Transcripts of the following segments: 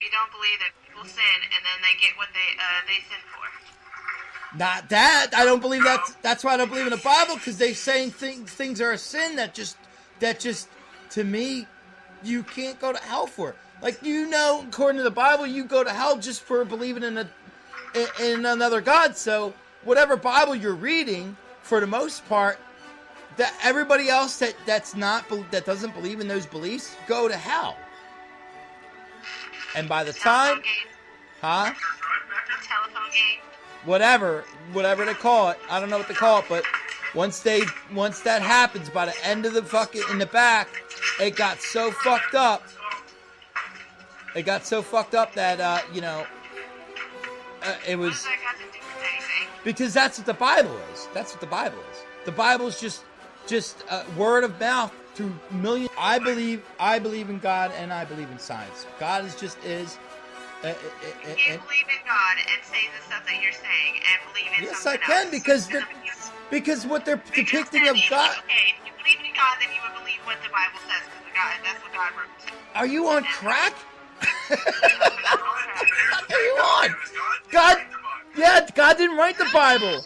You don't believe that people sin and then they get what they sin for. Not that. I don't believe that's why I don't believe in the Bible, because they're saying things are a sin that just to me, you can't go to hell for. Like, according to the Bible, you go to hell just for believing in another God. So whatever Bible you're reading, for the most part, that everybody else that doesn't believe in those beliefs go to hell. And by the time, huh? Telephone game. Whatever they call it, I don't know what they call it, but once that happens, by the end of the fucking in the back, it got so fucked up. It got so fucked up that it was. What does that got to do with anything? Because that's what the Bible is. That's what the Bible is. The Bible is just word of mouth through millions. I believe in God, and I believe in science. God is. You can't believe in God and say the stuff that you're saying and believe in yes, something I can, else. because what they're depicting of God. Okay, if you believe in God, then you would believe what the Bible says, because that's what God wrote. Are you on crack? Okay. Are you on? God didn't write the Bible.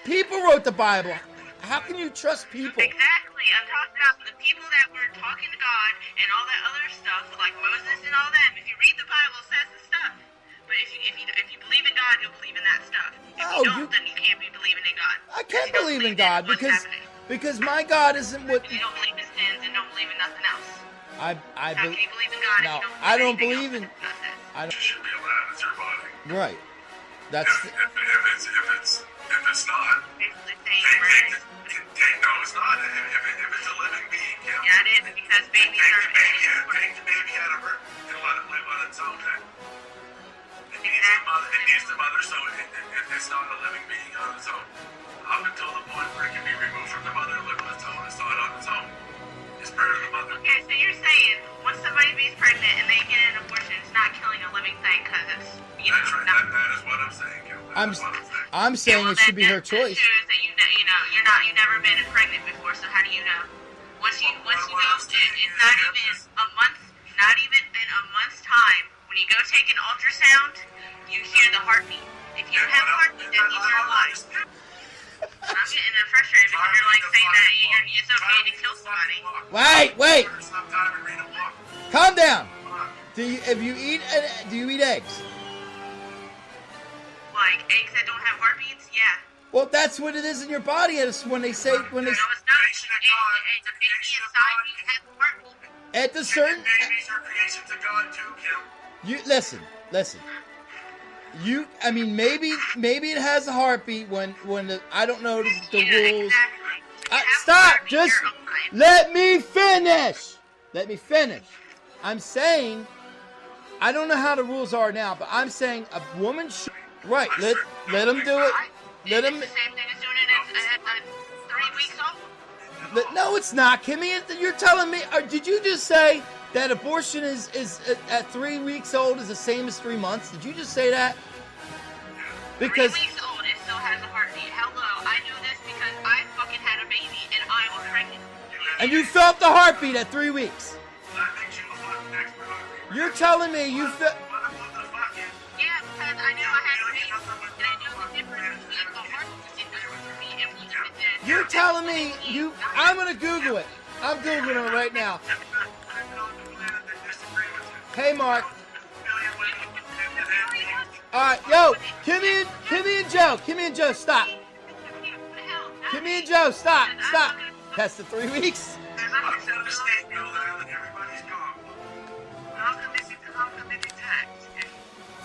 People wrote the Bible. How can you trust people? Exactly. I'm talking about the people that were talking to God and all that other stuff, like Moses and all them. If you read the Bible, it says the stuff. But if you believe in God, you'll believe in that stuff. If you don't, then you can't be believing in God. I can't believe in God because my God isn't what. You don't believe in sins and don't believe in nothing else. How can you believe in God? No, if you I don't believe believe in. You should be allowed. It's your body. Right. That's. If it's not. Basically saying, No, it's not. If it's a living being, yeah, it is, because babies are. Take the baby out of her and let it live on its own. Then. It needs the mother, so it's not a living being on its own. Up until the point where it can be removed from the mother and live on its own, it's not on its own. It's part of the mother. Okay, so you're saying once somebody is pregnant and they get an abortion, it's not killing a living thing because it's That's right. That is what I'm saying, Gil. I'm saying it should be her choice. That shows that you've never been pregnant before. So how do you know? Once you go, it's not even a month. Not even in a month's time. When you go take an ultrasound, you hear the heartbeat. If you don't have a heartbeat, that means you're alive. I'm getting frustrated because you're like saying that it's okay to kill somebody. Wait. Calm down. Do you eat eggs? Like eggs that don't have heartbeats? Yeah. Well, that's what it is in your body. It's when they say No, it's not. The baby inside you has a heartbeat. at the certain. Babies are creations of God too, Gil. You listen. I mean, maybe it has a heartbeat when I don't know the rules. Exactly. Stop! Just let me finish. I'm saying, I don't know how the rules are now, but I'm saying a woman should. Right, let them do it. Let them. It's the same thing as doing it at 3 weeks old. No, it's not, Kimmy. You're telling me. Did you just say that abortion is at 3 weeks old is the same as 3 months? Did you just say that? Because 3 weeks old, it still has a heartbeat. Hello, I know this because I fucking had a baby and I was pregnant. and you felt the heartbeat at 3 weeks. That makes you a fucking expert on it. You're telling me you felt. Yeah, because I knew I had a baby and I knew the difference between a heartbeat and me and You're telling me you. I'm gonna Google it. I'm Googling it right now. Hey, Mark. All right, yo, Kimmy and Joe, stop. Kimmy and Joe, stop. That's the 3 weeks. How can they detect if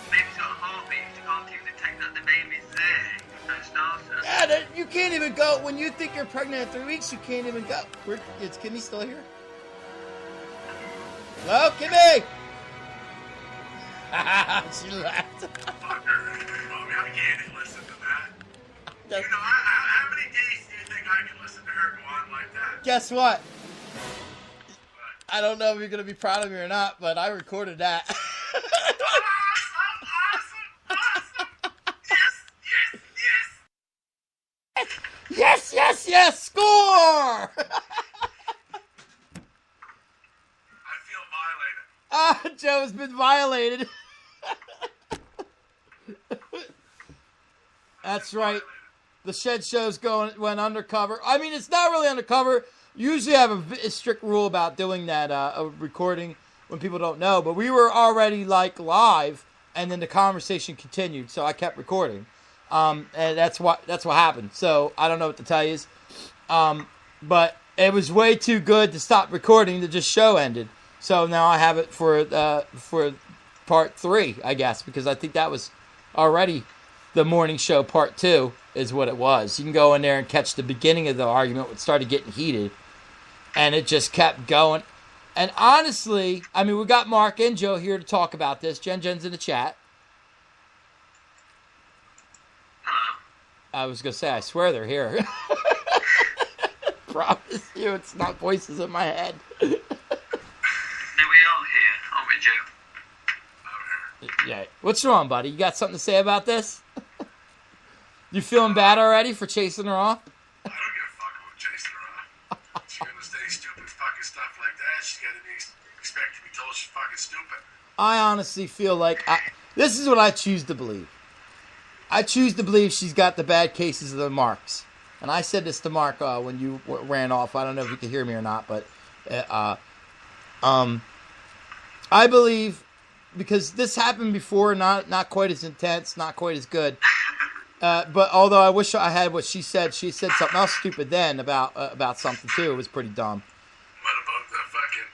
baby's got a heartbeat if they can't even detect that the baby's there? That's awesome. Yeah, you can't even go. When you think you're pregnant at 3 weeks, you can't even go. Is Kimmy still here? Hello, Kimmy? She laughed. I can't listen to that. How many days do you think I can listen to her go on like that? Guess what? I don't know if you're going to be proud of me or not, but I recorded that. Yes. Yes, score! I feel violated. Joe's been violated. That's right. The Shed Show's went undercover. I mean, it's not really undercover. Usually I have a strict rule about doing that, recording when people don't know. But we were already, like, live, and then the conversation continued, so I kept recording. And that's what happened. So I don't know what to tell you. But it was way too good to stop recording. The show ended. So now I have it for part 3, I guess, because I think that was already the morning show part 2 is what it was. You can go in there and catch the beginning of the argument. It started getting heated, and it just kept going. And honestly, I mean, we got Mark and Joe here to talk about this. Jen's in the chat. Hello. I was going to say, I swear they're here. Promise you, it's not voices in my head. No, we are here, aren't we, Joe? Yeah. What's wrong, buddy? You got something to say about this? You feeling bad already for chasing her off? I don't give a fuck about chasing her off. She's gonna say stupid fucking stuff like that. She's gotta be expect to be told she's fucking stupid. I honestly feel like this is what I choose to believe. I choose to believe she's got the bad cases of the marks. And I said this to Mark when you ran off. I don't know if you could hear me or not, but I believe, because this happened before, not quite as intense, not quite as good. But although I wish I had what she said something else stupid then about something too. It was pretty dumb. What about the fucking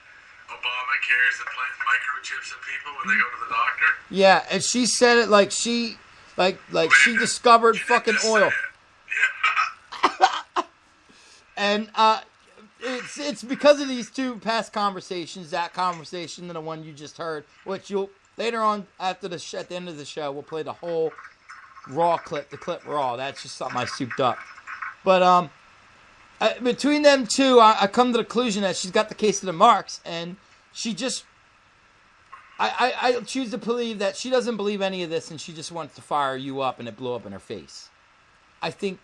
Obamacares implanting microchips in people when they go to the doctor? Yeah, and she said it like she discovered fucking oil. Yeah. And it's because of these two past conversations, that conversation and the one you just heard, which you'll later on after at the end of the show we'll play the whole raw clip, the clip raw. That's just something I souped up. But between them two, I come to the conclusion that she's got the case of the marks, and she just I choose to believe that she doesn't believe any of this, and she just wants to fire you up, and it blew up in her face. I think.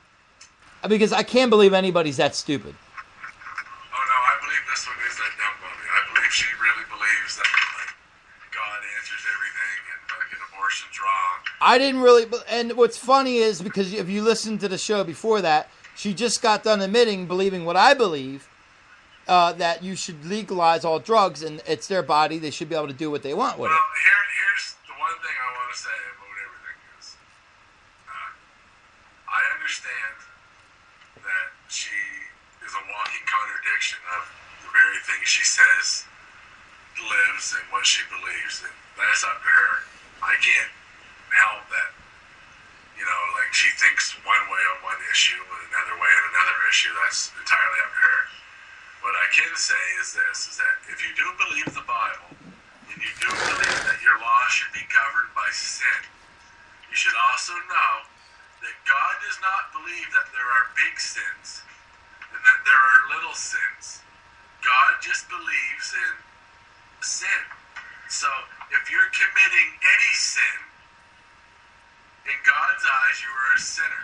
Because I can't believe anybody's that stupid. Oh no, I believe this one is that dumb mommy. I believe she really believes that like, God answers everything and fucking abortion's wrong. I didn't really, and what's funny is because if you listen to the show before that, she just got done believing what I believe, that you should legalize all drugs and it's their body, they should be able to do what they want with it. Well, here's the one thing I want to say about everything is, I understand that she is a walking contradiction of the very thing she says lives and what she believes, and that's up to her. I can't help that, like she thinks one way on one issue and another way on another issue. That's entirely up to her. What I can say is this, is that if you do believe the Bible, and you do believe that your law should be governed by sin, you should also know that God does not believe that there are big sins and that there are little sins. God just believes in sin. So if you're committing any sin, in God's eyes you are a sinner.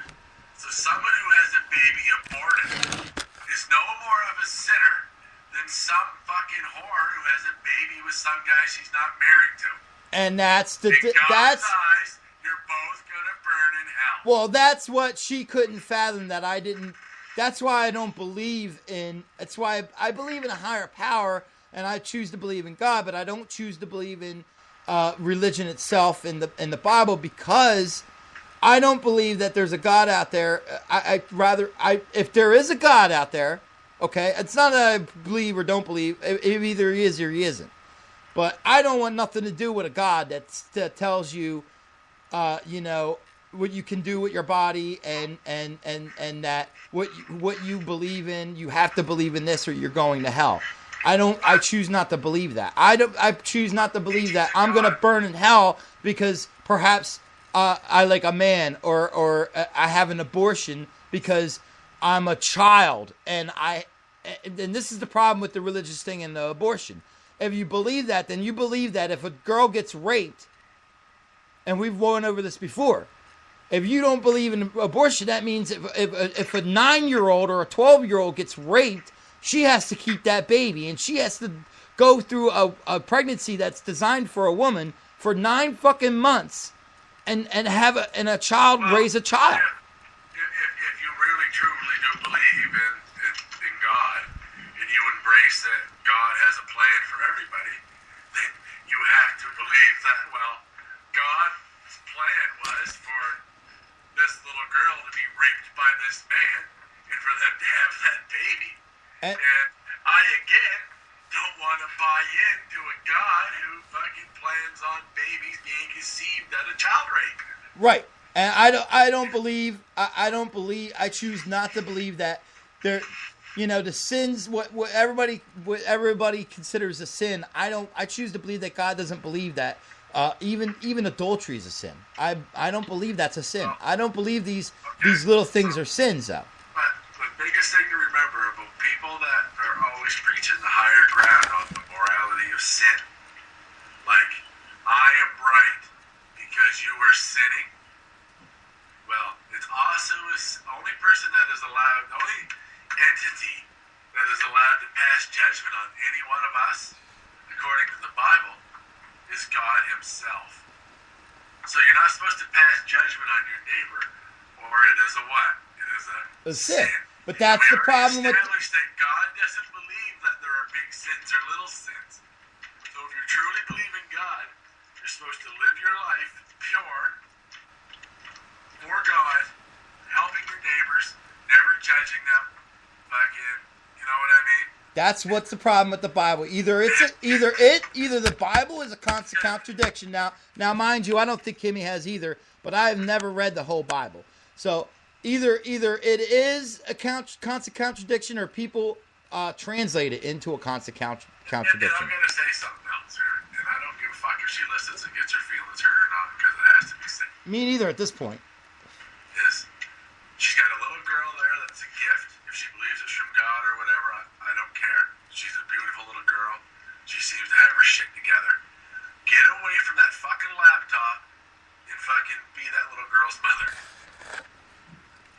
So someone who has a baby aborted is no more of a sinner than some fucking whore who has a baby with some guy she's not married to. And that's in God's eyes, you're both gonna burn in hell. Well, that's what she couldn't fathom, that I didn't. That's why I don't believe in. That's why I believe in a higher power, and I choose to believe in God, but I don't choose to believe in religion itself in the Bible, because I don't believe that there's a God out there. If there is a God out there, okay, it's not that I believe or don't believe. Either he is or he isn't. But I don't want nothing to do with a God that tells you, what you can do with your body, and that what you believe in, you have to believe in this or you're going to hell. I choose not to believe that. I choose not to believe that I'm going to burn in hell because perhaps I like a man or I have an abortion because I'm a child, and this is the problem with the religious thing and the abortion. If you believe that, then you believe that if a girl gets raped, and we've gone over this before, if you don't believe in abortion, that means if a 9-year-old or a 12-year-old gets raped, she has to keep that baby, and she has to go through a pregnancy that's designed for a woman for 9 fucking months, and have a child raise a child. If you really truly do believe in God, and you embrace that God has a plan for everybody, then you have to believe that, well, God's plan was for this little girl to be raped by this man and for them to have that baby. And I, again, don't want to buy into a God who fucking plans on babies being conceived out of child rape. Right. And I choose not to believe that there, the sins, what everybody considers a sin. I choose to believe that God doesn't believe that. Even adultery is a sin. I don't believe that's a sin. I don't believe these little things are sins, though. But the biggest thing to remember about people that are always preaching the higher ground on the morality of sin, like, I am right because you were sinning. Well, it's also the only person that is allowed, the only entity that is allowed to pass judgment on any one of us, according to the Bible, is God himself. So you're not supposed to pass judgment on your neighbor, or it is a what? It is a sin. But that's the problem with... established that God doesn't believe that there are big sins or little sins. So if you truly believe in God, you're supposed to live your life pure, for God, helping your neighbors, never judging them, fucking, you know what I mean? That's what's the problem with the Bible. Either the Bible is a constant contradiction. Now, mind you, I don't think Kimmy has either, but I have never read the whole Bible. So either it is a constant contradiction, or people translate it into a constant contradiction. And I'm gonna say something else here, and I don't give a fuck if she listens and gets her feelings hurt or not, because it has to be said. Me neither at this point. Is she's got a little girl there that's a gift. If she believes it's from God or whatever, I don't care. She's a beautiful little girl. She seems to have her shit together. Get away from that fucking laptop and fucking be that little girl's mother.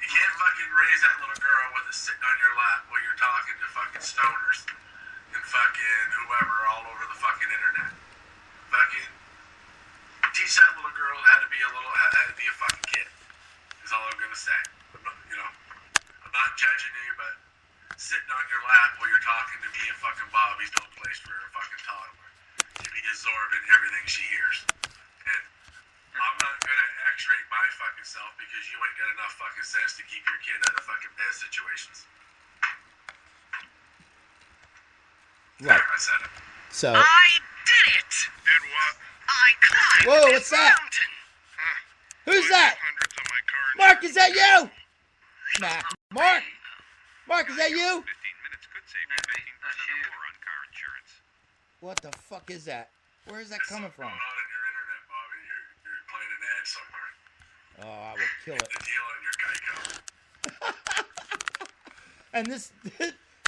You can't fucking raise that little girl with it sitting on your lap while you're talking to fucking stoners and fucking whoever all over the fucking internet. Fucking teach that little girl how to be a fucking kid. Is all I'm gonna say. I'm not judging you, but sitting on your lap while you're talking to me and fucking Bobby's no place for a fucking toddler to be absorbing everything she hears. And I'm not gonna X-rate my fucking self because you ain't got enough fucking sense to keep your kid out of fucking bad situations. Right. There, I said it. So. I did it! Did what? I climbed Whoa, this what's that? mountain. Who's that? Mark, is that you? Nah. Mark, is that you? 15 minutes could save you 15% or more on car insurance. What the fuck is that? Where is that coming from? Going on in your internet, Bobby. You're playing an ad somewhere. Oh, I will kill it. The deal on your Geico. And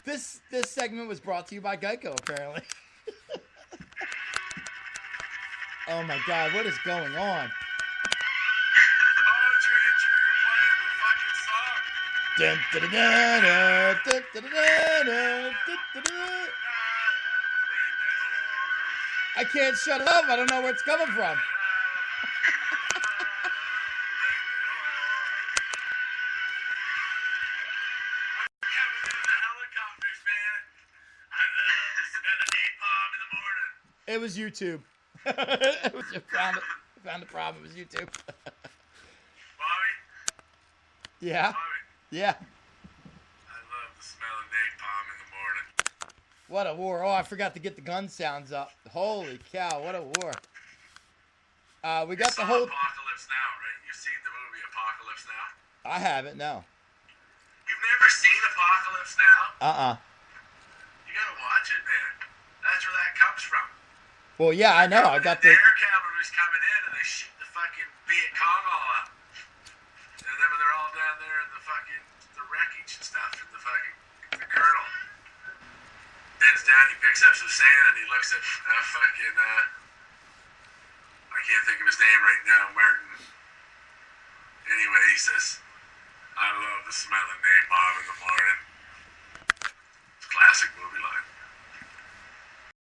this segment was brought to you by Geico, apparently. Oh my God, what is going on? Dun, dun, dun, dun, dun, dun, dun, dun, dun, dun, dun. I can't shut it up. I don't know where it's coming from. It was YouTube. Found the problem. It was YouTube. Bobby? Yeah. Bobby? Yeah. I love the smell of napalm in the morning. What a war. Oh, I forgot to get the gun sounds up. Holy cow, what a war. We got the whole... Apocalypse Now, right? You've seen the movie Apocalypse Now? I haven't, no. You've never seen Apocalypse Now? You gotta watch it, man. That's where that comes from. Well, yeah, I know. I got the... air cavalry's coming in and they shoot the fucking Viet Cong all up. And then when they're all down there in the wreckage and stuff, and the colonel bends down, he picks up some sand and he looks at I can't think of his name right now, Martin. Anyway, he says, I love the smell of napalm in the morning. It's classic movie like.